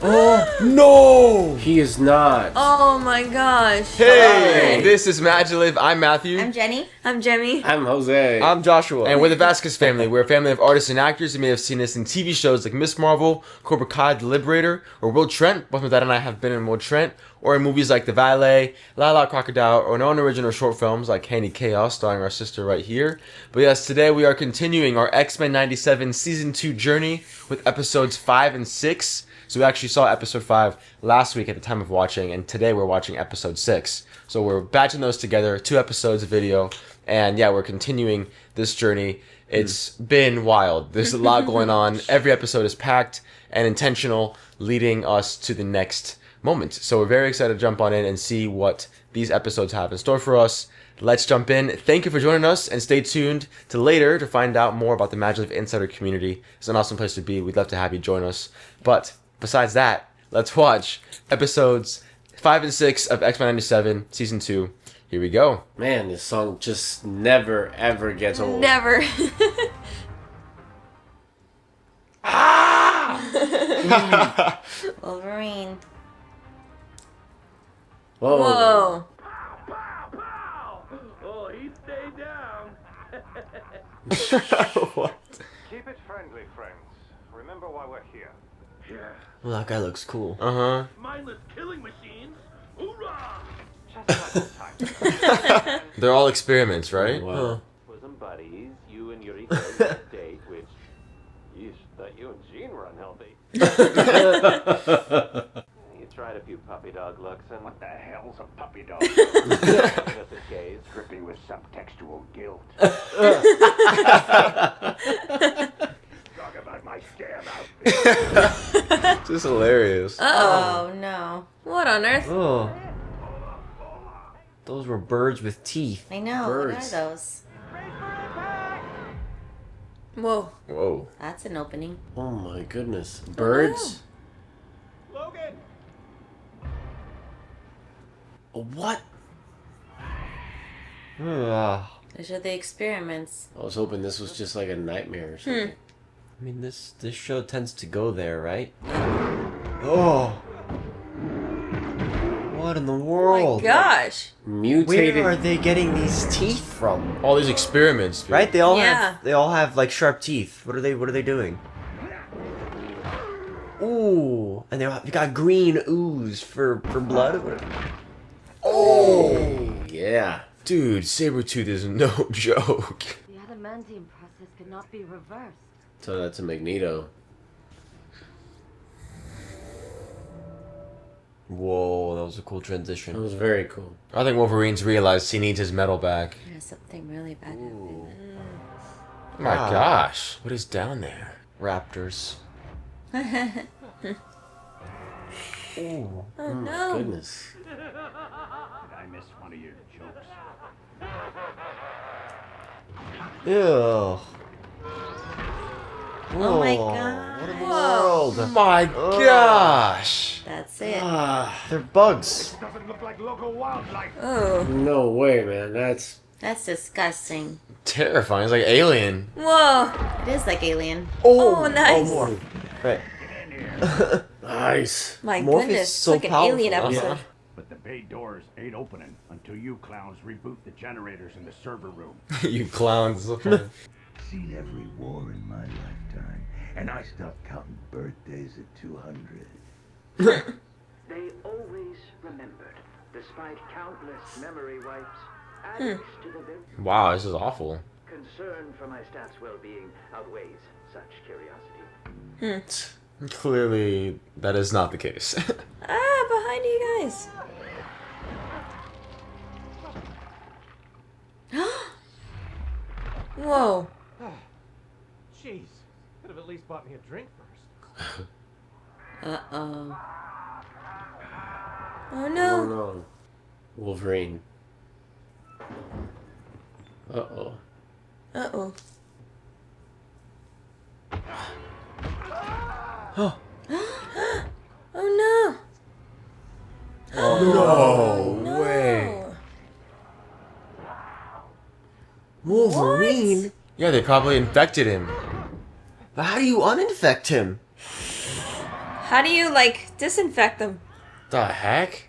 Oh no! He is not. Oh my gosh. Hey, this is MaJeliv. I'm Matthew. I'm Jenny. I'm Jemmy. I'm Jose. I'm Joshua. And we're the Vasquez family. We're a family of artists and actors. You may have seen us in TV shows like Miss Marvel, Cobra Kai, The Liberator, or Will Trent. Both my dad and I have been in Will Trent. Or in movies like The Valet, La La Crocodile, or known original short films like Candy Chaos, starring our sister right here. But yes, today we are continuing our X-Men 97 Season 2 journey with episodes 5 and 6. So we actually saw episode 5 last week at the time of watching, and today we're watching episode 6. So we're batching those together, 2 episodes of video, and yeah, we're continuing this journey. It's been wild. There's a lot going on. Every episode is packed and intentional, leading us to the next moment. So we're very excited to jump on in and see what these episodes have in store for us. Let's jump in. Thank you for joining us, and stay tuned to later to find out more about the MaJeliv Insider community. It's an awesome place to be. We'd love to have you join us. But besides that, let's watch episodes 5 and 6 of X-Men 97 Season 2. Here we go. Man, this song just never, ever gets old. Never. Wolverine. Whoa. Whoa. Oh, he stayed down. What? Keep it friendly, friends. Remember why we're here. Yeah. Well, that guy looks cool. Uh-huh. Mindless killing machines. Hoorah! Just like time. They're all experiments, right? Wow. Bosom buddies, you and Eureka on a date, which, yeesh, thought you and Jean were unhealthy. You tried a few puppy dog looks, and what the hell's a puppy dog? At the gaze, dripping with subtextual guilt. Talk about my scam outfit. Just hilarious. Oh no. What on earth? Oh. Those were birds with teeth. I know. Birds. What are those? Whoa. Whoa. That's an opening. Oh my goodness. Birds? Logan! What? Ugh. Those are the experiments. I was hoping this was just like a nightmare or something. I mean, this show tends to go there, right? Oh. What in the Oh my world? gosh. Mutated. Where are they getting these teeth from? All these experiments, dude. Right? They all Yeah. have like sharp teeth. What are they doing? Ooh, and they got green ooze for blood. Oh, yeah. Dude, Sabretooth is no joke. The adamantium process cannot be reversed. So that's a Magneto. Whoa, that was a cool That transition. was very cool. I think Wolverine's realized he needs his metal back. Yeah, something really bad happened. Oh my Wow. gosh. What is down there? Raptors. Ooh. Oh no. Goodness. Did I miss one of your jokes? Ew. Oh my Whoa, God. What in the Whoa. world? My gosh. That's it. They're bugs. Doesn't look like local wildlife. Oh. No way, man. That's... That's disgusting. Terrifying. It's like Alien. Whoa. It is like Alien. Oh, nice. more. Right. Nice. My Morph is goodness. so It's like an alien powerful, episode. Yeah. But the bay doors ain't opening until you clowns reboot the generators in the server room. You clowns. Seen every war in my lifetime, and I stopped counting birthdays at 200. They always remembered, despite countless memory wipes, adding to the very Wow, this is awful. concern for my staff's well-being outweighs such curiosity. Clearly, that is not the case. Ah, behind you guys. Whoa. Jeez, could have at least bought me a drink first. Uh-oh. Oh Oh no. no. Wolverine. Uh-oh. Uh-oh. Oh no. No No. way. Wolverine? Yeah, they probably infected him. But how do you uninfect him? How do you, like, disinfect them? The heck?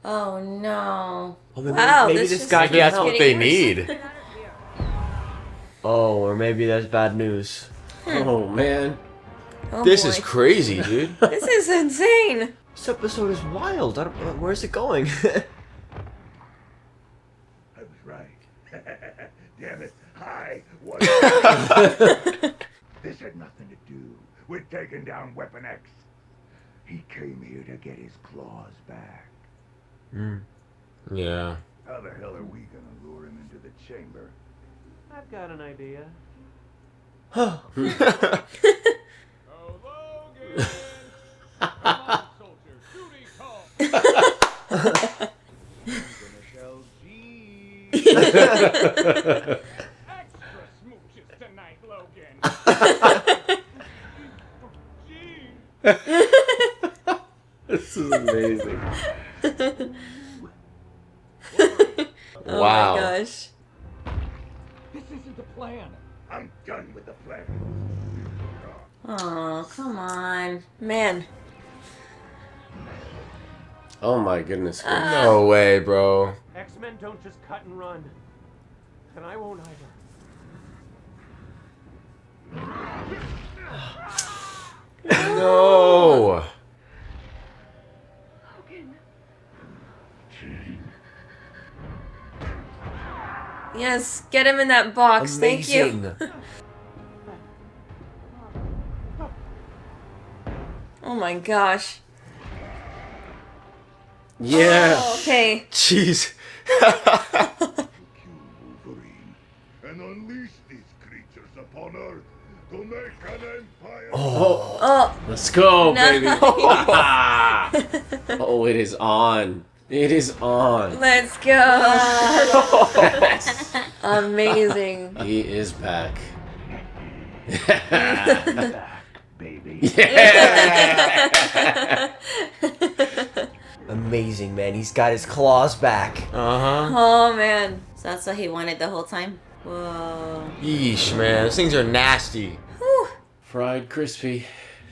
Oh no. Oh, maybe, Wow, maybe this this just guy Maybe can that's help. what they Getting need. Oh, or maybe that's bad news. Oh man. Oh, This boy. is crazy, dude. This is insane. This episode is wild. I don't, where's it going? I was right. Damn it. Hi. What? This had nothing to do with taking down Weapon X. He came here to get his claws back. Yeah. How the hell are we gonna lure him into the chamber? I've got an idea. Extra smooches tonight, Logan. This is amazing. Oh Wow. my gosh. This isn't the plan. I'm done with the plan. Oh, come on. Man. Oh my goodness. gracious. No way, bro. X-Men don't just cut and run. And I won't either. No. Yes, get him in that box. Thank you. Amazing. Oh my gosh. Yeah. Oh, okay. Jeez. Kill Wolverine and unleash these creatures upon Earth to make an empire. Oh, Let's go, No. baby. Oh, it is on. It is on. let's go. Amazing. He is back. Back, baby. Amazing, man. He's got his claws back. Uh-huh. Oh man. So that's what he wanted the whole time? Whoa. Yeesh, man. Those things are nasty. Whew. Fried crispy.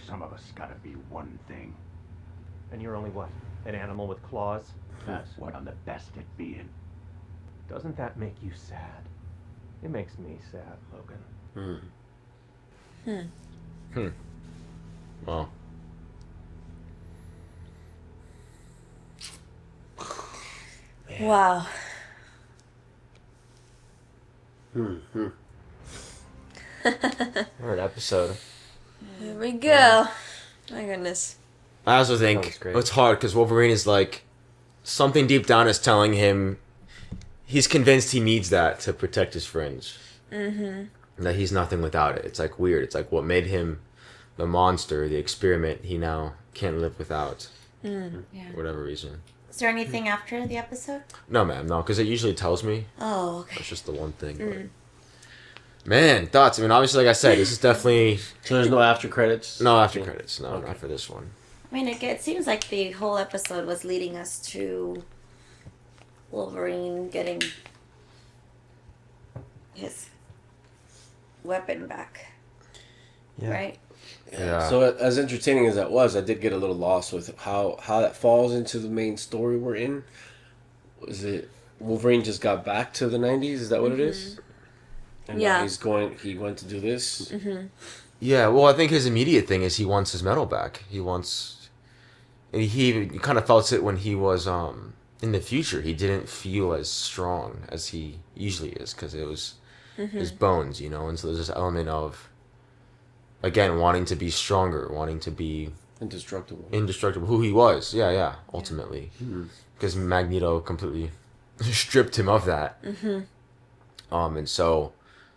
Some of us gotta be one thing. And you're only what? An animal with claws? That's what I'm the best at being. Doesn't that make you sad? It makes me sad, Logan. Well. Wow. What an episode. Here we go. My goodness. I also That was think great. it's hard because Wolverine is like, something deep down is telling him he's convinced he needs that to protect his friends. Mm-hmm. That he's nothing without it. It's like weird. It's like what made him the monster, the experiment, he now can't live without. Yeah. For whatever reason. Is there anything after the episode? No, ma'am, no, because it usually tells me. Oh, okay. That's just the one thing. But... Man, thoughts. I mean, obviously, like I said, this is definitely So there's no after credits? no after credits. No, Okay. not for this one. I mean, it seems like the whole episode was leading us to Wolverine getting his weapon back. Yeah. Right? Yeah. So as entertaining as that was, I did get a little lost with how that falls into the main story we're in. Was it Wolverine just got back to the 90s? Is that what it is? And now Yeah. he went to do this. Yeah, well, I think his immediate thing is he wants his medal back. He wants, and he kind of felt it when he was in the future. He didn't feel as strong as he usually is because it was his bones, you know. And so there's this element of, again, wanting to be stronger, wanting to be Indestructible. indestructible. Who he was, yeah, ultimately, because Magneto completely stripped him of that. And so.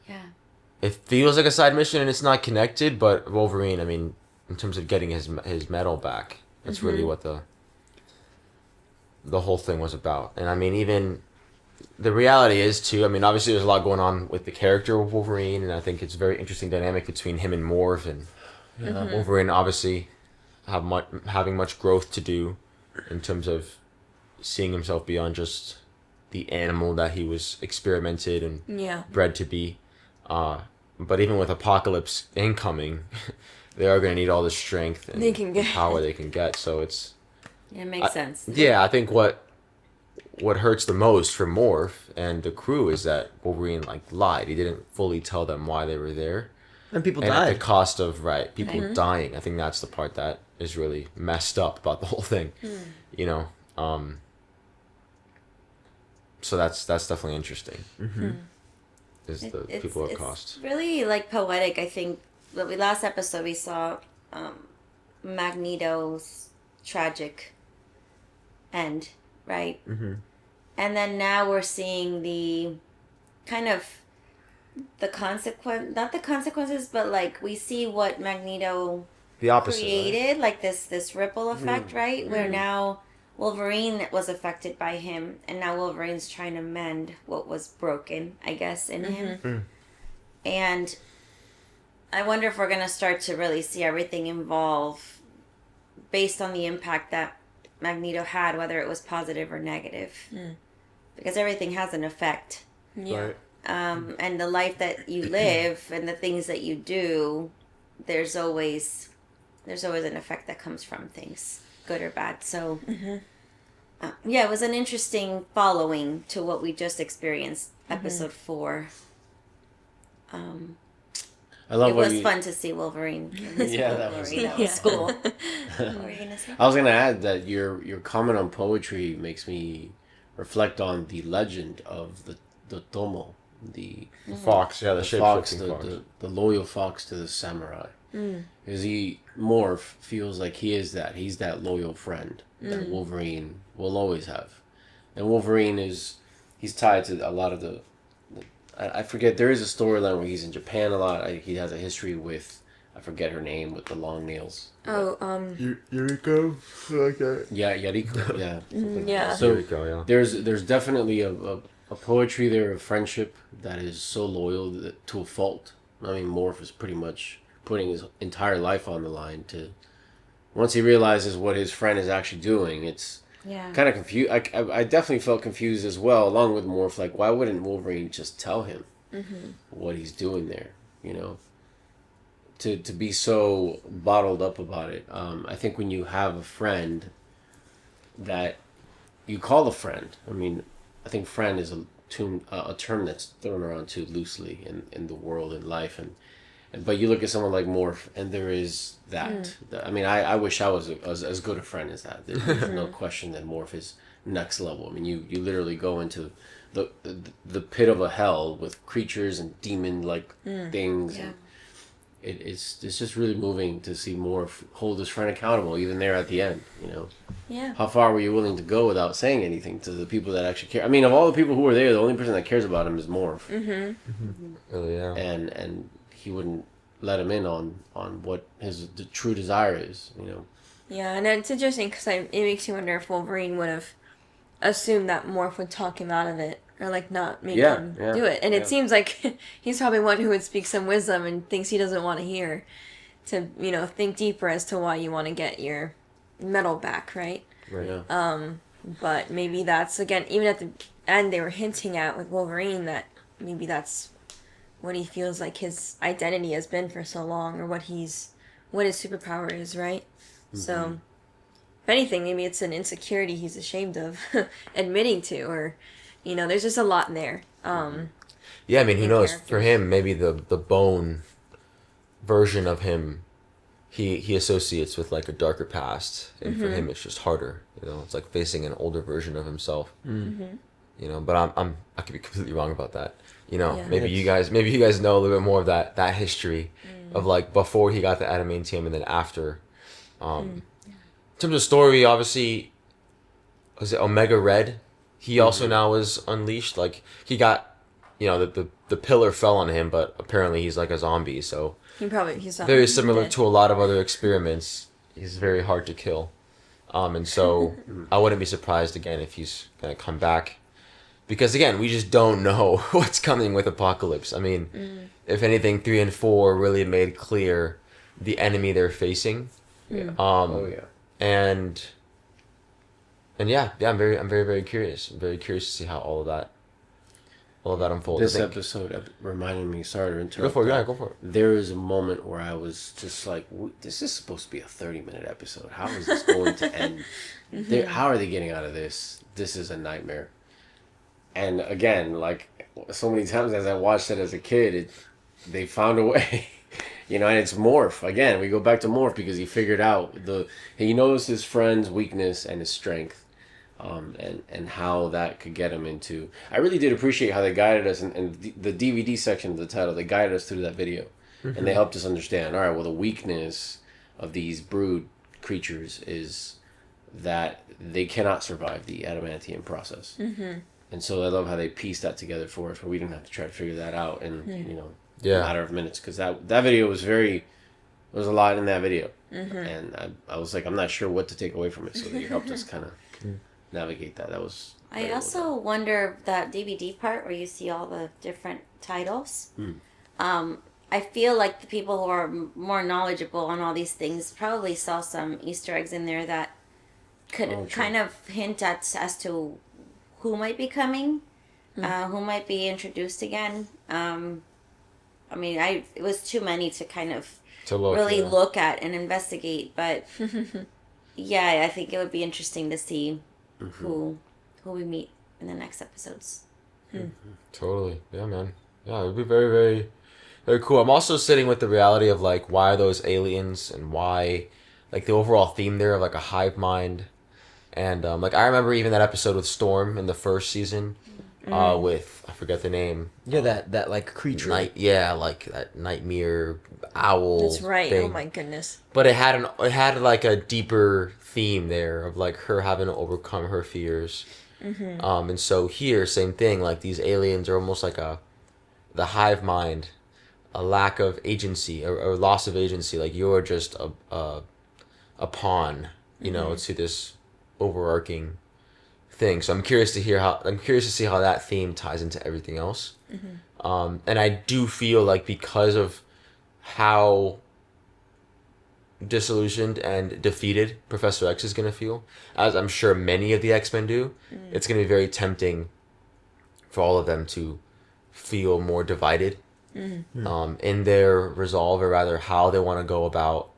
Yeah. It feels like a side mission and it's not connected, but Wolverine, I mean, in terms of getting his medal back, that's really what the whole thing was about. And I mean, even the reality is too, I mean, obviously there's a lot going on with the character of Wolverine, and I think it's a very interesting dynamic between him and Morph, and Wolverine obviously having much growth to do in terms of seeing himself beyond just the animal that he was experimented and Yeah. bred to be. but even with Apocalypse incoming, they are going to need all the strength and They can get. power they can get. So it's It makes sense. yeah. I think what hurts the most for Morph and the crew is that Wolverine like lied. He didn't fully tell them why they were there, And people and at died. the cost of people dying. I think that's the part that is really messed up about the whole thing. You know. So that's definitely interesting. Is the people at cost. It's really like poetic. I think the last episode we saw Magneto's tragic end, right? And then now we're seeing the kind of not the consequences, but like we see what Magneto The opposite. Right? created, like this ripple effect, right? Where now Wolverine was affected by him, and now Wolverine's trying to mend what was broken, I guess, in him. And I wonder if we're going to start to really see everything evolve based on the impact that Magneto had, whether it was positive or negative. Because everything has an effect. Yeah. Right. And the life that you live and the things that you do, there's always an effect that comes from things, good or bad. So, yeah, it was an interesting following to what we just experienced, episode 4. I love It what was you, fun to see Wolverine. In his Yeah, that was- Wolverine. That was cool. What were you gonna say? I was gonna add that your comment on poetry makes me reflect on the legend of the Tomo, the Fox, yeah, the fox, shape-shifting fox. the loyal fox to the samurai. Because Morph feels like he is that. He's that loyal friend that Wolverine will always have. And Wolverine he's tied to a lot of the I forget, there is a storyline where he's in Japan a lot. He has a history with, I forget her name, with the long nails. Oh, Yuriko, like that. Yeah, Yariko, yeah. yeah. So Yuriko, yeah. there's definitely a poetry there of friendship that is so loyal to a fault. I mean, Morph is pretty much putting his entire life on the line to, once he realizes what his friend is actually doing, it's kind of confused. I definitely felt confused as well, along with Morph. Like, why wouldn't Wolverine just tell him what he's doing there? You know, to be so bottled up about it. I think when you have a friend that you call a friend, I mean, I think friend is a term that's thrown around too loosely in the world and life, but you look at someone like Morph, and there is that. I mean, I wish I was as good a friend as that. There's no question that Morph is next level. I mean, you literally go into the pit of a hell with creatures and demon-like things. Yeah. And it's just really moving to see Morph hold his friend accountable, even there at the end, you know. Yeah. How far were you willing to go without saying anything to the people that actually care? I mean, of all the people who were there, the only person that cares about him is Morph. Really, yeah. And he wouldn't let him in on what the true desire is, you know. Yeah, and it's interesting because it makes you wonder if Wolverine would have assumed that Morph would talk him out of it, or like not make him do it. And it seems like he's probably one who would speak some wisdom and things he doesn't want to hear, to, you know, think deeper as to why you want to get your metal back, right? Right. Yeah. But maybe that's, again, even at the end they were hinting at with Wolverine that maybe that's what he feels like his identity has been for so long, or what his superpower is, right? So, if anything, maybe it's an insecurity he's ashamed of admitting to, or, you know, there's just a lot in there. Yeah, I mean, who knows? For him, maybe the bone version of him, he associates with like a darker past, and for him it's just harder. You know, it's like facing an older version of himself. You know, but I could be completely wrong about that. You know, maybe you guys know a little bit more of that history of like before he got the adamantium and then after. In terms of story, obviously, was it Omega Red? He also now is unleashed. Like he got, you know, the pillar fell on him, but apparently he's like a zombie. So he's very similar to a lot of other experiments. He's very hard to kill, and so I wouldn't be surprised again if he's gonna come back. Because again, we just don't know what's coming with Apocalypse. I mean, if anything, 3 and 4 really made clear the enemy they're facing. And yeah, I'm very curious. I'm very curious to see how all of that all of that unfolds. This I think. episode reminded me. Sorry to interrupt. Go for it. Yeah, go for it. There is a moment where I was just like, "This is supposed to be a 30-minute episode. How is this going to end? How are they getting out of this? This is a nightmare." And again, like so many times as I watched it as a kid, they found a way. And it's Morph. Again, we go back to Morph because he figured out he knows his friend's weakness and his strength. And how that could get him into... I really did appreciate how they guided us in the DVD section of the title. They guided us through that video. Mm-hmm. And they helped us understand, all right, well, the weakness of these brood creatures is that they cannot survive the adamantium process. Mm-hmm. And so I love how they pieced that together for us, where we didn't have to try to figure that out in, a matter of minutes. Because that video was there was a lot in that video. Mm-hmm. And I was like, I'm not sure what to take away from it. So they helped us kind of... navigate that. That was... I also wonder that DVD part where you see all the different titles. I feel like the people who are more knowledgeable on all these things probably saw some Easter eggs in there that could kind of hint as to who might be coming, who might be introduced again. It was too many to kind of look at and investigate, but yeah, I think it would be interesting to see who we meet in the next episodes. Totally. Yeah, man. Yeah, it would be very, very, very cool. I'm also sitting with the reality of, like, why are those aliens and why, like, the overall theme there of, like, a hive mind. And, I remember even that episode with Storm in the first season with, I forget the name. Yeah, that like, creature. Like, that nightmare owl That's right. thing. Oh, my goodness. But it had like a deeper theme there of like her having to overcome her fears. Mm-hmm. And so here, same thing. Like these aliens are almost like the hive mind, a lack of agency or loss of agency. Like you're just a pawn, to this overarching thing. So I'm curious to see how that theme ties into everything else. Mm-hmm. And I do feel like because of how disillusioned and defeated Professor X is going to feel, as I'm sure many of the X-Men do, it's going to be very tempting for all of them to feel more divided in their resolve, or rather how they want to go about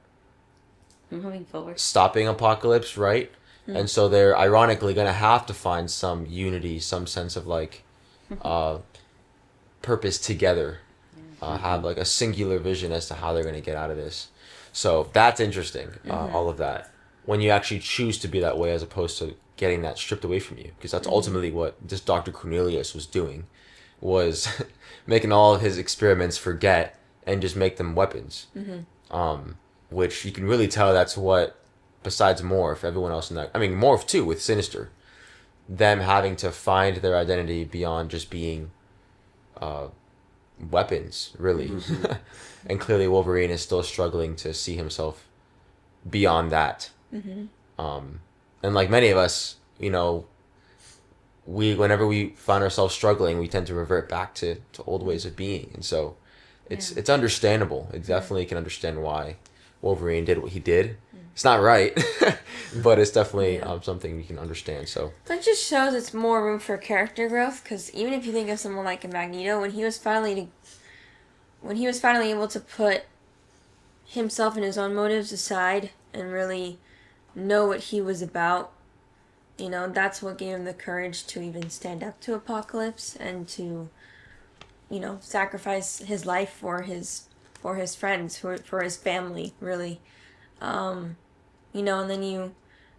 moving forward, stopping Apocalypse, right? And so they're ironically going to have to find some unity, some sense of like purpose together, have like a singular vision as to how they're going to get out of this. So that's interesting, all of that. When you actually choose to be that way as opposed to getting that stripped away from you. Because that's ultimately what this Dr. Cornelius was doing, was making all of his experiments forget and just make them weapons. Which you can really tell that's what, besides Morph, everyone else in that... I mean, Morph too, with Sinister. Them having to find their identity beyond just being weapons, really. And clearly Wolverine is still struggling to see himself beyond that. And like many of us, whenever we find ourselves struggling, we tend to revert back to old ways of being. And so it's understandable. It definitely can understand why Wolverine did what he did. It's not right, but it's definitely something you can understand. So that just shows it's more room for character growth, because even if you think of someone like a Magneto, when he was finally able to put himself and his own motives aside and really know what he was about, that's what gave him the courage to even stand up to Apocalypse and to, sacrifice his life for his friends, for his family, really. And then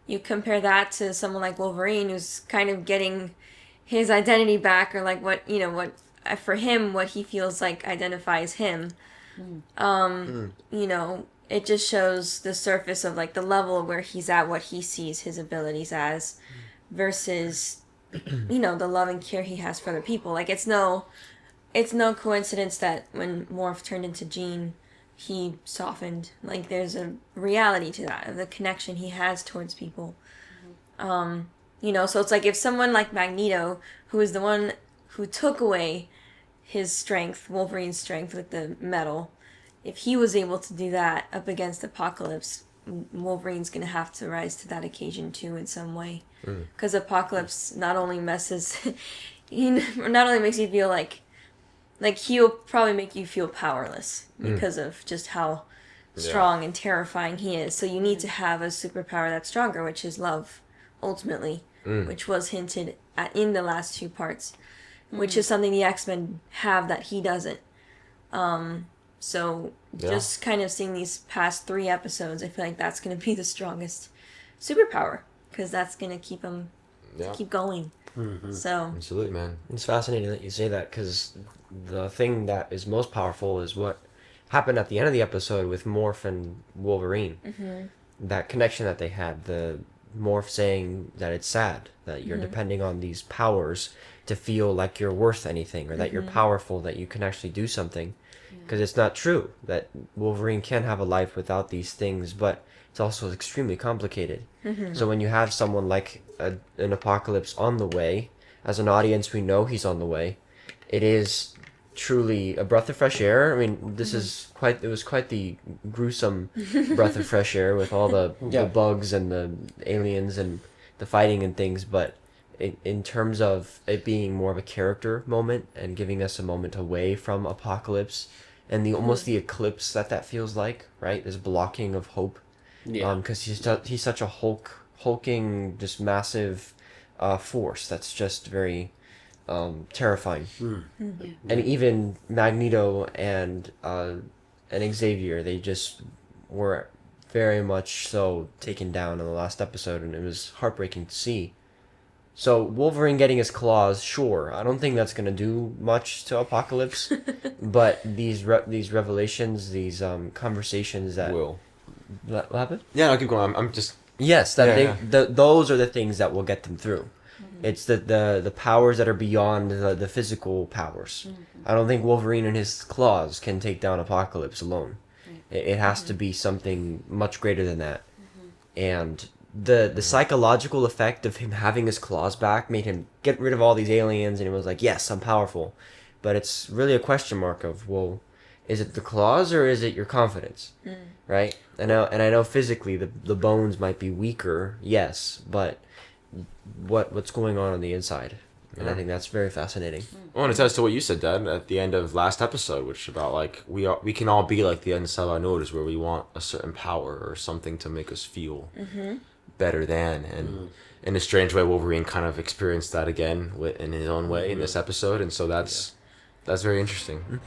you compare that to someone like Wolverine, who's kind of getting his identity back, or like what for him, what he feels like identifies him. It just shows the surface of like the level where he's at, what he sees his abilities as, versus, the love and care he has for other people. Like it's no coincidence that when Morph turned into Jean, he softened. Like there's a reality to that, of the connection he has towards people. So it's like if someone like Magneto, who is the one who took away his strength, Wolverine's strength with the metal, if he was able to do that up against Apocalypse, Wolverine's going to have to rise to that occasion too in some way. Because Apocalypse not only messes... he not only makes you feel like he'll probably make you feel powerless because of just how strong and terrifying he is. So you need to have a superpower that's stronger, which is love, ultimately, which was hinted at in the last 2 parts, which is something the X-Men have that he doesn't. So just kind of seeing these past 3 episodes, I feel like that's going to be the strongest superpower, because that's going to keep him keep going. So Absolutely, man. It's fascinating that you say that, because the thing that is most powerful is what happened at the end of the episode with Morph and Wolverine. That connection that they had, the Morph saying that it's sad that you're depending on these powers to feel like you're worth anything, or that you're powerful, that you can actually do something. Because it's not true that Wolverine can have a life without these things, but it's also extremely complicated. So when you have someone like an Apocalypse on the way, as an audience we know he's on the way, it is truly a breath of fresh air. I mean, this is it was quite the gruesome breath of fresh air with all the bugs and the aliens and the fighting and things, but in terms of it being more of a character moment and giving us a moment away from Apocalypse and almost the eclipse that feels like, right? This blocking of hope. Because he's such a hulking, just massive force that's just very terrifying. And even Magneto and Xavier, they just were very much so taken down in the last episode, and it was heartbreaking to see. So Wolverine getting his claws, sure, I don't think that's gonna do much to Apocalypse, but these revelations, these conversations that Will. What happened? Yeah, no, keep going. I'm just... Yes, those are the things that will get them through. It's the powers that are beyond the physical powers. I don't think Wolverine and his claws can take down Apocalypse alone. It has to be something much greater than that. And the psychological effect of him having his claws back made him get rid of all these aliens, and he was like, yes, I'm powerful. But it's really a question mark of, well, is it the claws or is it your confidence? Right? I know physically the bones might be weaker, yes, but what's going on the inside? And I think that's very fascinating. Well, and it says to what you said, Dad, at the end of last episode, which about like we can all be like the Unsaba Notice, where we want a certain power or something to make us feel better than. And in a strange way, Wolverine kind of experienced that again in his own way in this episode, and so that's very interesting.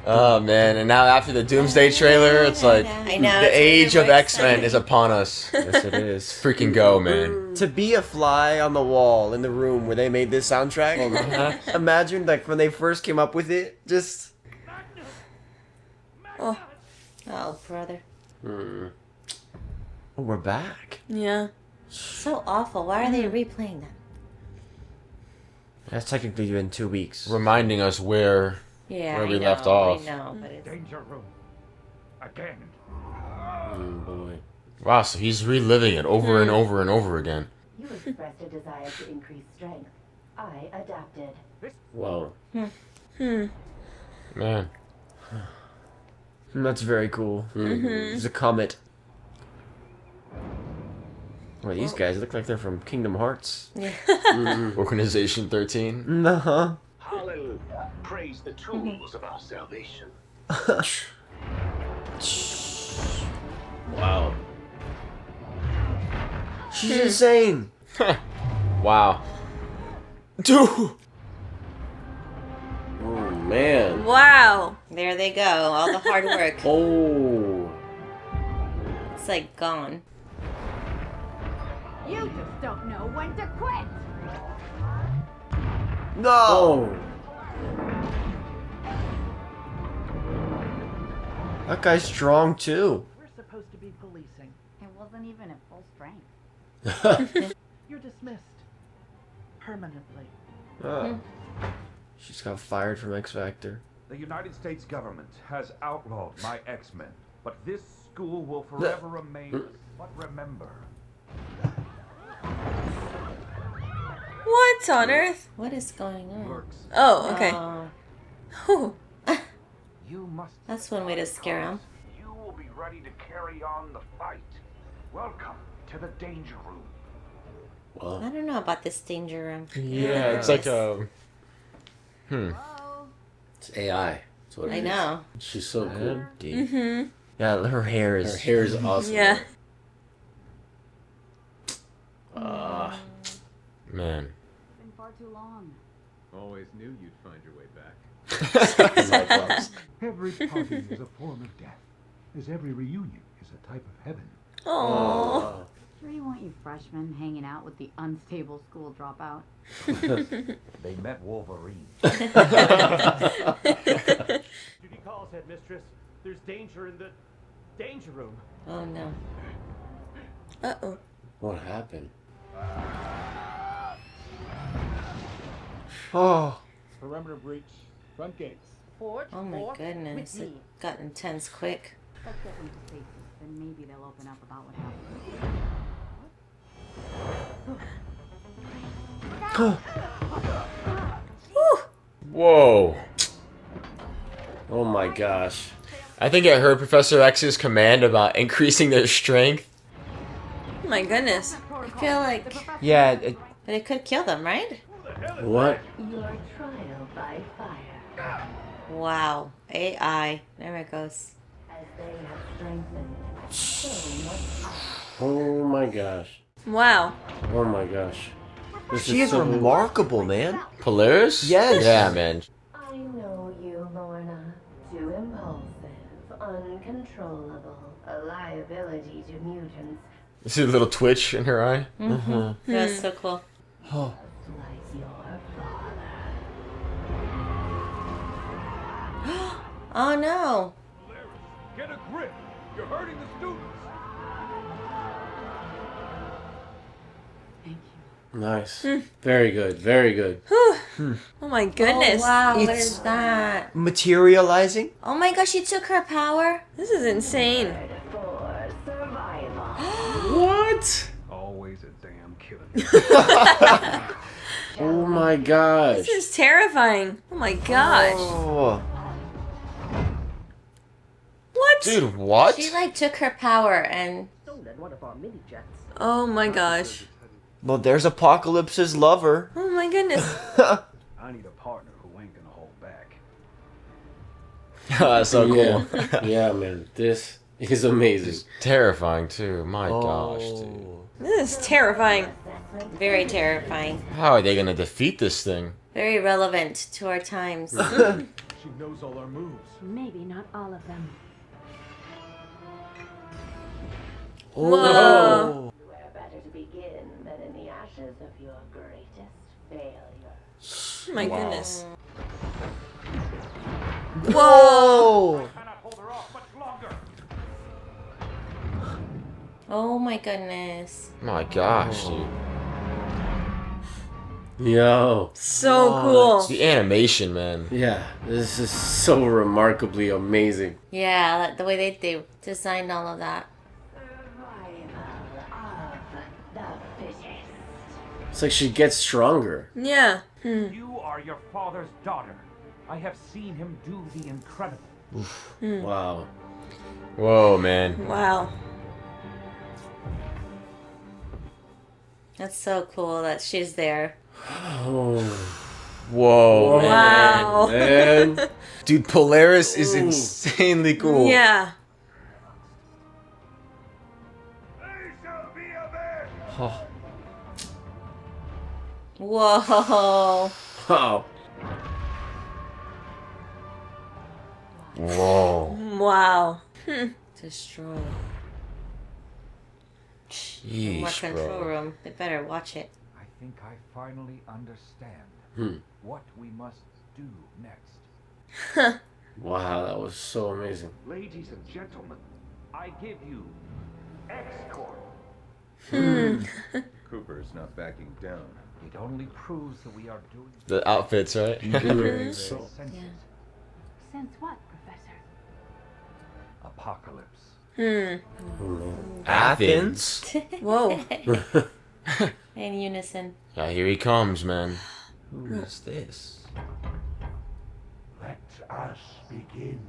Oh man! And now after the Doomsday trailer, it's like I know, the it's age really of more X-Men exciting. is upon us. Yes, it is. Freaking go, man! To be a fly on the wall in the room where they made this soundtrack. Imagine like when they first came up with it, just oh brother. oh, we're back. yeah. So awful. Why are they replaying that? That's technically been 2 weeks. Reminding us where Yeah, we left off. I know, but it's... Danger room. Again. Oh boy. Wow, so he's reliving it over and over and over again. You expressed a desire to increase strength. I adapted. Wow. Man. That's very cool. It's a comet. Well, these guys look like they're from Kingdom Hearts. Organization 13. Uh-huh. Hallelujah. Praise the tools of our salvation. Wow. She's insane. Wow. Dude. Oh man. Wow. There they go. All the hard work. Oh. It's like gone. You just don't know when to quit. No. Oh. That guy's strong too. We're supposed to be policing. It wasn't even at full strength. You're dismissed. Permanently. She's got fired from X Factor. The United States government has outlawed my X-Men, but this school will forever remain. But remember, What on earth? What is going on? works. Oh, okay. Whew. You must. That's one way to scare him. You will be ready to carry on the fight. Welcome to the danger room. I don't know about this danger room. Yeah, it's like It's AI. That's what it I is. know. She's so cool. Mm-hmm. Yeah, her hair is. Her hair is awesome. Yeah. Man. Been far too long. Always knew you'd find your way back. Cyclops. Every party is a form of death, as every reunion is a type of heaven. Aww. Sure you want you freshmen hanging out with the unstable school dropout? They met Wolverine. Duty calls, headmistress. There's danger in the danger room. Oh no. Uh-oh. What happened? Oh. Perimeter breach. Front gates. Forge. Oh my goodness. It got intense quick. Let's get them to safety. Then maybe they'll open up about what happened. Whoa. Oh my gosh. I think I heard Professor X's command about increasing their strength. Oh my goodness. I feel like, Yeah. but it could kill them, right? What? Your trial by fire. Wow. AI. There it goes. As they have strengthened, so much. Oh my gosh. Wow. Oh my gosh. This She is so remarkable, man. Polaris? Yes. Yeah, man. I know you, Lorna. Too impulsive, uncontrollable, a liability to mutants, You see the little twitch in her eye? Mm-hmm. That's so cool. Oh. just like your father. Oh no. Polaris, get a grip. You're hurting the students. Thank you. nice. Very good. Very good. Oh my goodness. Oh, wow. What It's- is that? Materializing? Oh my gosh, she took her power. This is insane. For survival. What? Always a damn killer. Oh my gosh. This is terrifying. Oh my gosh. Oh. What? Dude, what? She like took her power and Oh my gosh. Well, there's Apocalypse's lover. Oh my goodness. I need a partner who ain't gonna hold back. That's so cool. Yeah. Yeah, man. This is amazing. Terrifying, too. My gosh, dude. This is terrifying. very terrifying. How are they gonna defeat this thing? Very relevant to our times. She knows all our moves. Maybe not all of them. Whoa. Where better to begin than in the ashes of your greatest failure. Oh my goodness. Whoa! Cannot hold her off much longer. Oh my goodness. My gosh, dude. Yo. So cool. The animation, man. Yeah, this is so remarkably amazing. Yeah, the way they designed all of that. It's like she gets stronger. Yeah. You are your father's daughter. I have seen him do the incredible. Wow. Whoa, man. Wow. That's so cool that she's there. Oh. Whoa, Wow. man. Man. Dude, Polaris is insanely cool. Yeah. They shall be avenged. Oh. Whoa. Wow. Whoa. Wow. Destroy. More Yeesh, control bro. room. They better watch it. I think I finally understand what we must do next. Wow, that was so amazing. Ladies and gentlemen, I give you X-Corp. Cooper's not backing down. It only proves that we are doing The outfits, right? so Since what, Professor? apocalypse. Athens? Whoa. In unison. Yeah, here he comes, man. Who is this? Let us begin.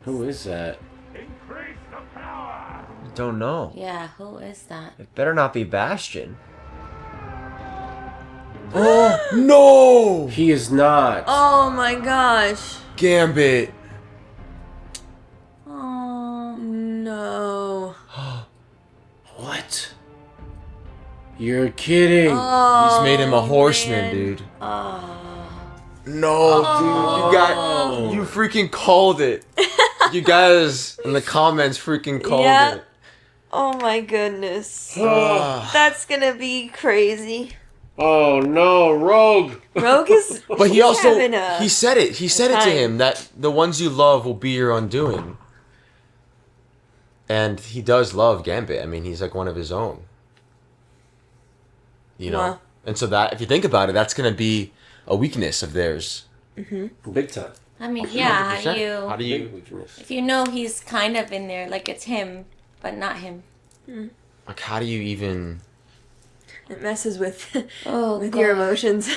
Who is that? Increase the power! Don't know. Yeah, who is that? It better not be Bastion. Oh no! He is not. Oh my gosh. Gambit. Oh no. What? You're kidding. Oh, He's made him a horseman, man. dude. Oh. No, dude, you freaking called it. You guys in the comments freaking called Yeah. it. Oh my goodness. Ah. That's gonna be crazy. Oh no, Rogue. Rogue is. But he he's also having a- he said it. He said it to time. him that the ones you love will be your undoing. And he does love Gambit. I mean, he's like one of his own. You know? Wow. And so that if you think about it, that's going to be a weakness of theirs. Big time. I mean, yeah. 100%. How do you Big weakness. If you know he's kind of in there, like it's him, but not him. like how do you even It messes with Oh, with God. your emotions.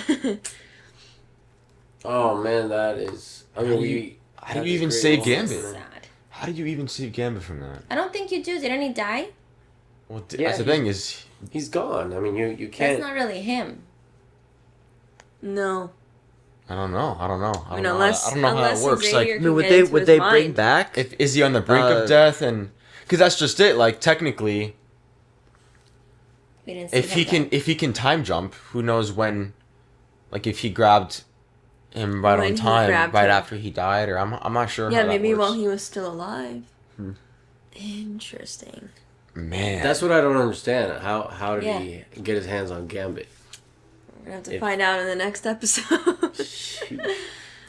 Oh man, that is. I mean, how do that's you even a great save moment. Gambit? Sad. How do you even save Gambit from that? I don't think you do. Didn't he die? Well, Yeah, that's the thing is He's gone. I mean, you That's can't. not really him. No. I don't know. I don't know. I I mean, don't know. unless I don't know how it unless works. Xavier Like, can would get they into would his they mind. bring back? if is he on the brink of death? And because that's just it. Like technically, We didn't see if him he can time jump, who knows when? Like if he grabbed him right When on he time, grabbed right him. after he died, or I'm not sure. Yeah, how maybe that while works. he was still alive. Hmm. Interesting. Man, That's what I don't understand. How did Yeah. he get his hands on Gambit? We're gonna have to If- find out in the next episode.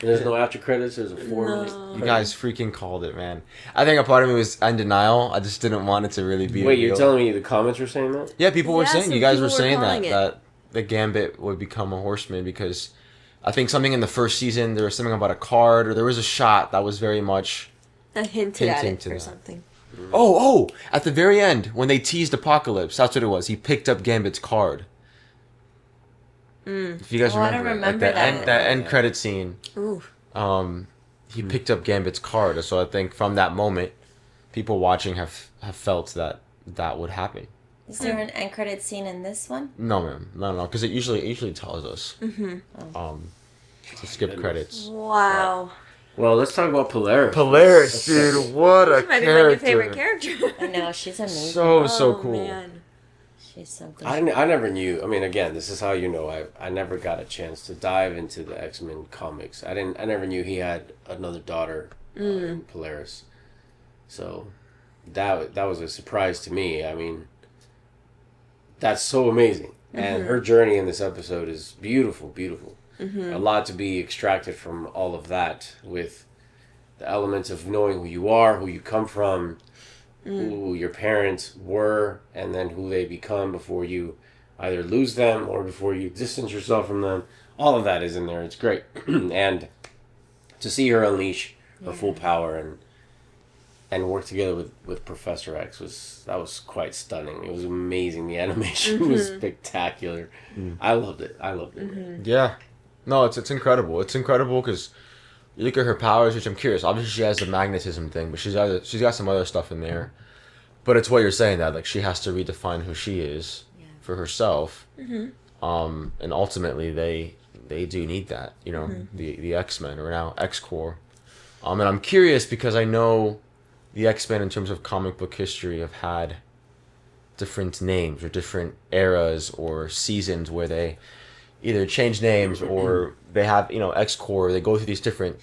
There's no after credits. There's a 4-minute. you guys freaking called it, man. I think a part of me was in denial. I just didn't want it to really be. Wait, you're real. telling me the comments were saying that? Yeah, people were Yeah, saying. some You guys people were were saying calling it. that the Gambit would become a horseman because I think something in the first season there was something about a card or there was a shot that was very much. I hinted at Hinting it to or that. something. Oh! At the very end, when they teased Apocalypse, that's what it was. He picked up Gambit's card. If you guys Oh, I don't remember, it, remember like that. that end credit scene. Ooh. He picked up Gambit's card, so I think from that moment, people watching have felt that would happen. Is there an end credit scene in this one? No, ma'am, no, because it usually tells us to skip credits. Wow. Well, let's talk about Polaris. Polaris, dude, what a She might be my new favorite character. I know, she's amazing. So cool. Man. She's so good. I never knew. I mean, again, this is how you know I never got a chance to dive into the X-Men comics. I never knew he had another daughter, Polaris. So that was a surprise to me. I mean, that's so amazing. And her journey in this episode is beautiful, beautiful. A lot to be extracted from all of that with the elements of knowing who you are, who you come from, who your parents were, and then who they become before you either lose them or before you distance yourself from them. All of that is in there. It's great. And to see her unleash her full power and work together with Professor X was quite stunning. It was amazing. The animation was spectacular. I loved it. Yeah, no, it's incredible. It's incredible because you look at her powers, which I'm curious. Obviously, she has the magnetism thing, but she's got some other stuff in there. But it's what you're saying that like she has to redefine who she is for herself. And ultimately, they do need that. You know, the X-Men or now X-Corps. And I'm curious because I know the X-Men in terms of comic book history have had different names or different eras or seasons where they either change names or they have, you know, X-Corps. They go through these different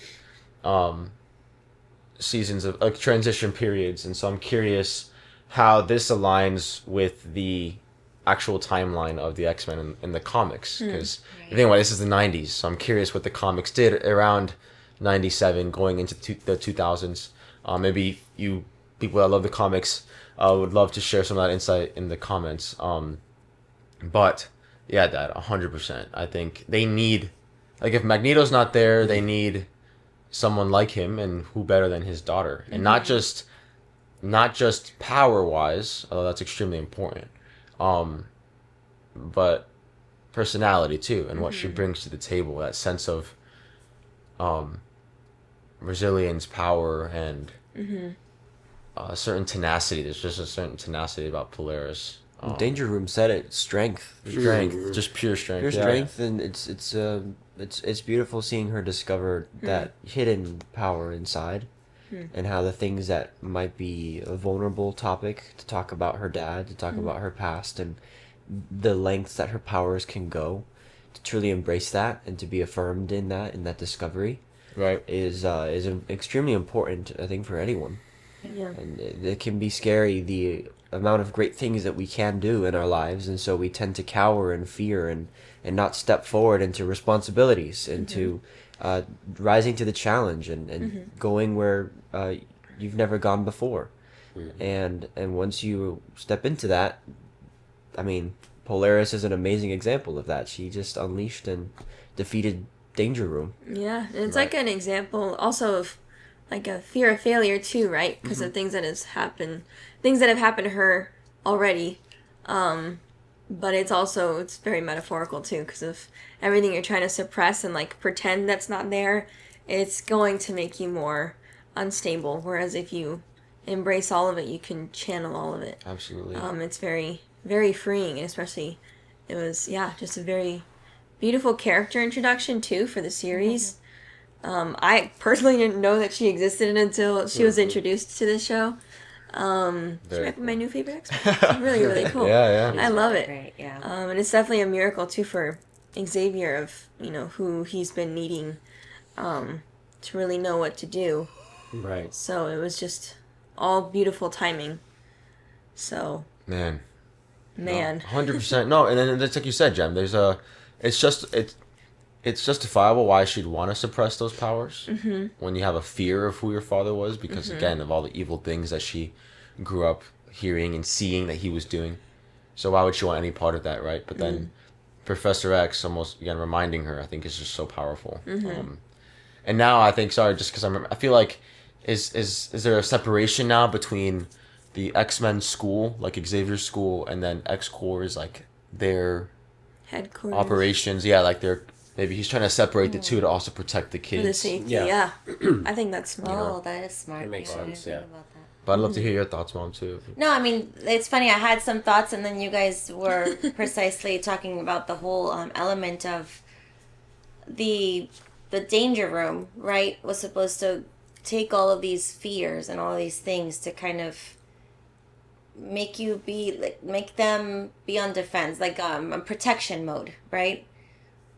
seasons of like transition periods. And so I'm curious how this aligns with the actual timeline of the X-Men in the comics. Because you think about it, this is the 90s. So I'm curious what the comics did around 97 going into the 2000s. Maybe you people that love the comics would love to share some of that insight in the comments. But yeah, that 100%. I think they need, like, if Magneto's not there, they need someone like him, and who better than his daughter, and not just power wise, although that's extremely important, but personality too, and what she brings to the table. That sense of resilience, power, and a certain tenacity. There's just a certain tenacity about Polaris Danger Room said it. Strength. Just pure strength. Pure strength, and it's beautiful seeing her discover that hidden power inside, and how the things that might be a vulnerable topic to talk about her dad, to talk about her past, and the lengths that her powers can go, to truly embrace that and to be affirmed in that discovery, right, is extremely important, I think, for anyone. Yeah. And it can be scary, the amount of great things that we can do in our lives, and so we tend to cower in fear and not step forward into responsibilities, into rising to the challenge and going where you've never gone before. And once you step into that, I mean, Polaris is an amazing example of that. She just unleashed and defeated Danger Room. Yeah, and it's like an example also of like a fear of failure too, right? Because of things that have happened to her already. But it's very metaphorical too, because of everything you're trying to suppress and like pretend that's not there. It's going to make you more unstable. Whereas if you embrace all of it, you can channel all of it. Absolutely. It's very, very freeing, and especially it was just a very beautiful character introduction too for the series. I personally didn't know that she existed until she was introduced to this show. She might be my new favorite X-Men. It's really, really cool. Yeah. I love it. Great, yeah. And it's definitely a miracle too for Xavier of who he's been needing to really know what to do. Right. So it was just all beautiful timing. So Man. 100%. No, and then it's like you said, Jem. It's justifiable why she'd want to suppress those powers when you have a fear of who your father was, because again of all the evil things that she grew up hearing and seeing that he was doing. So why would she want any part of that, right? But then Professor X almost again reminding her, I think, is just so powerful. And now I think, just because I feel like is there a separation now between the X-Men school, like Xavier's school, and then X-Corps is like their headquarters operations? Yeah, like they're. Maybe he's trying to separate the two to also protect the kids. For the safety, yeah. I think that's smart. That is smart. It makes sense, yeah. But I'd love to hear your thoughts, Mom, too. No, I mean, it's funny. I had some thoughts, and then you guys were precisely talking about the whole element of the Danger Room, right? Was supposed to take all of these fears and all these things to kind of make them be on defense, like a protection mode, right?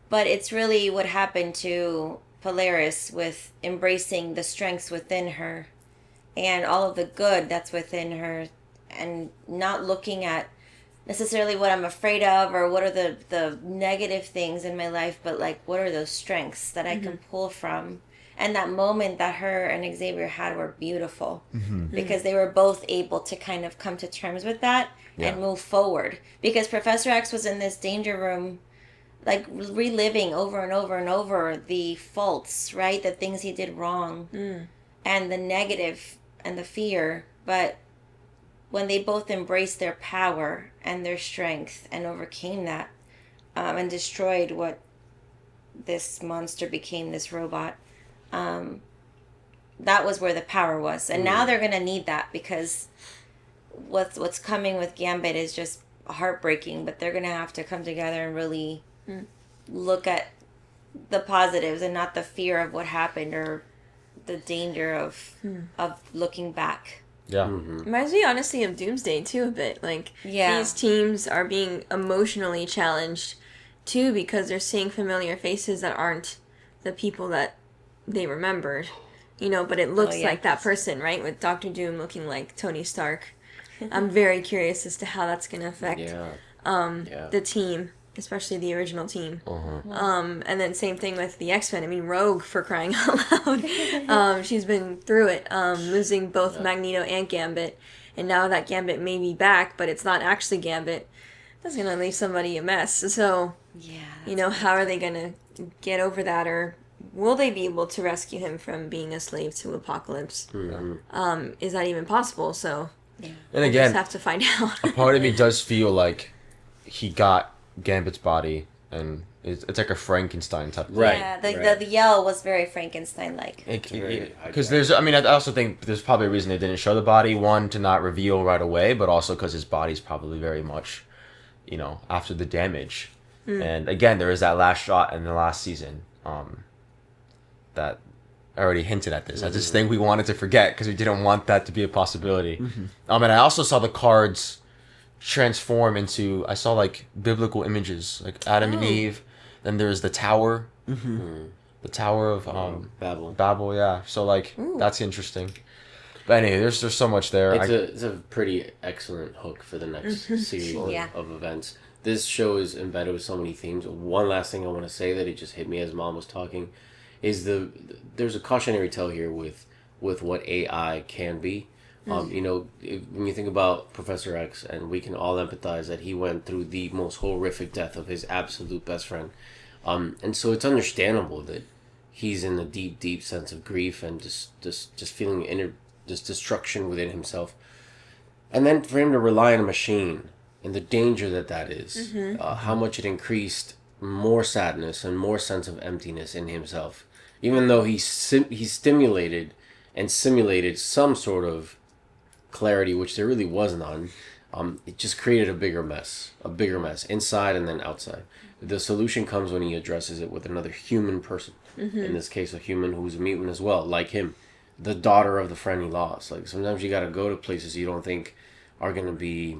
But it's really what happened to Polaris with embracing the strengths within her and all of the good that's within her, and not looking at necessarily what I'm afraid of or what are the negative things in my life, but like what are those strengths that I can pull from. And that moment that her and Xavier had were beautiful because they were both able to kind of come to terms with that and move forward. Because Professor X was in this danger room, like reliving over and over and over the faults, right? The things he did wrong and the negative and the fear. But when they both embraced their power and their strength and overcame that and destroyed what this monster became, this robot, that was where the power was. And now they're going to need that, because what's coming with Gambit is just heartbreaking, but they're going to have to come together and really look at the positives and not the fear of what happened or the danger of looking back. Yeah. Reminds me honestly of Doomsday too a bit. Like these teams are being emotionally challenged too, because they're seeing familiar faces that aren't the people that they remembered. You know, but it looks like that person, right? With Dr. Doom looking like Tony Stark. I'm very curious as to how that's going to affect the team, especially the original team. And then same thing with the X-Men. I mean, Rogue, for crying out loud. She's been through it, losing both Magneto and Gambit. And now that Gambit may be back, but it's not actually Gambit, that's going to leave somebody a mess. So, you know, how are they going to get over that? Or will they be able to rescue him from being a slave to Apocalypse? Is that even possible? So, and again, we'll just have to find out. A part of me does feel like he got Gambit's body and it's like a Frankenstein type. Right. Yeah, the yell was very Frankenstein-like. Because there's, I mean, I also think there's probably a reason they didn't show the body. One, to not reveal right away, but also because his body's probably very much, you know, after the damage. And again, there is that last shot in the last season that already hinted at this. I just think we wanted to forget because we didn't want that to be a possibility. And I also saw the cards transform into, I saw like biblical images, like Adam and Eve. Then there's the tower, the Tower of Babel. Yeah. So like that's interesting. But anyway, there's so much there. It's a pretty excellent hook for the next series of events. This show is embedded with so many themes. One last thing I want to say that it just hit me as Mom was talking is there's a cautionary tale here with what AI can be. You know, when you think about Professor X, and we can all empathize that he went through the most horrific death of his absolute best friend. And so it's understandable that he's in a deep, deep sense of grief and just feeling destruction within himself. And then for him to rely on a machine and the danger that is, how much it increased more sadness and more sense of emptiness in himself. Even though he stimulated and simulated some sort of clarity, which there really was none, it just created a bigger mess inside and then outside. The solution comes when he addresses it with another human person. In this case, a human who's a mutant as well, like him, the daughter of the friend he lost. Like sometimes you got to go to places you don't think are going to be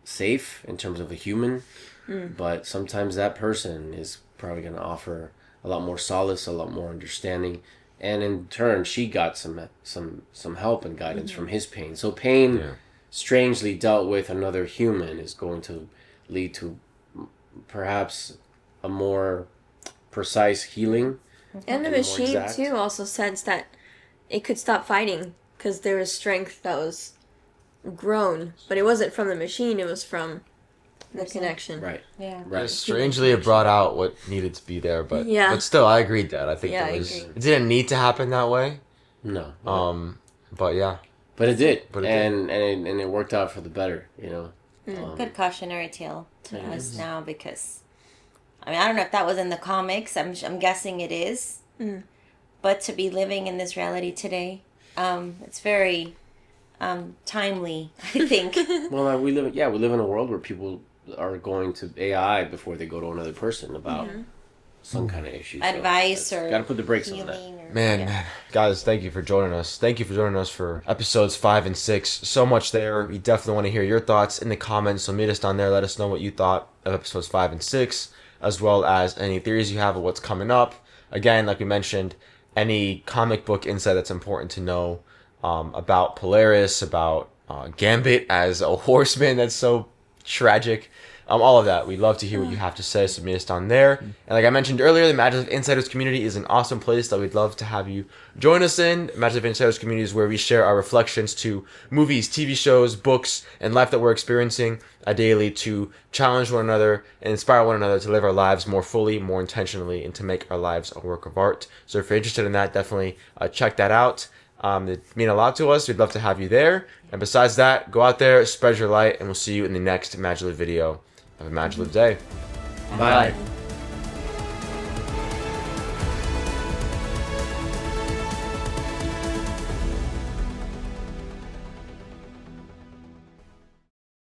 safe in terms of a human, but sometimes that person is probably going to offer a lot more solace, a lot more understanding, and in turn she got some help and guidance from his pain. So pain strangely dealt with another human is going to lead to perhaps a more precise healing. And the machine too also sensed that it could stop fighting because there was strength that was grown, but it wasn't from the machine, it was from the connection. Right. Yeah. Right. Strangely, it brought out what needed to be there, but still, I agreed, Dad. I think it didn't need to happen that way. No. But yeah. But it did. And it worked out for the better, you know. Good cautionary tale to us now, because I mean, I don't know if that was in the comics. I'm guessing it is. But to be living in this reality today, it's very timely, I think. Well, we live in a world where people are going to AI before they go to another person about some kind of issue. Advice so or got to put the brakes on that. Man, guys, thank you for joining us. Thank you for joining us for episodes 5 and 6. So much there. We definitely want to hear your thoughts in the comments. So meet us down there. Let us know what you thought of episodes 5 and 6, as well as any theories you have of what's coming up. Again, like we mentioned, any comic book insight that's important to know about Polaris, about Gambit as a horseman that's so tragic. All of that. We'd love to hear what you have to say, so meet us down there. And like I mentioned earlier, the MaJeliv Insiders community is an awesome place that we'd love to have you join us in. MaJeliv Insiders community is where we share our reflections to movies, TV shows, books, and life that we're experiencing daily to challenge one another and inspire one another to live our lives more fully, more intentionally, and to make our lives a work of art. So if you're interested in that, definitely check that out. It means a lot to us. We'd love to have you there. And besides that, go out there, spread your light, and we'll see you in the next MaJeliv video. Have a MaJeliv day. Bye.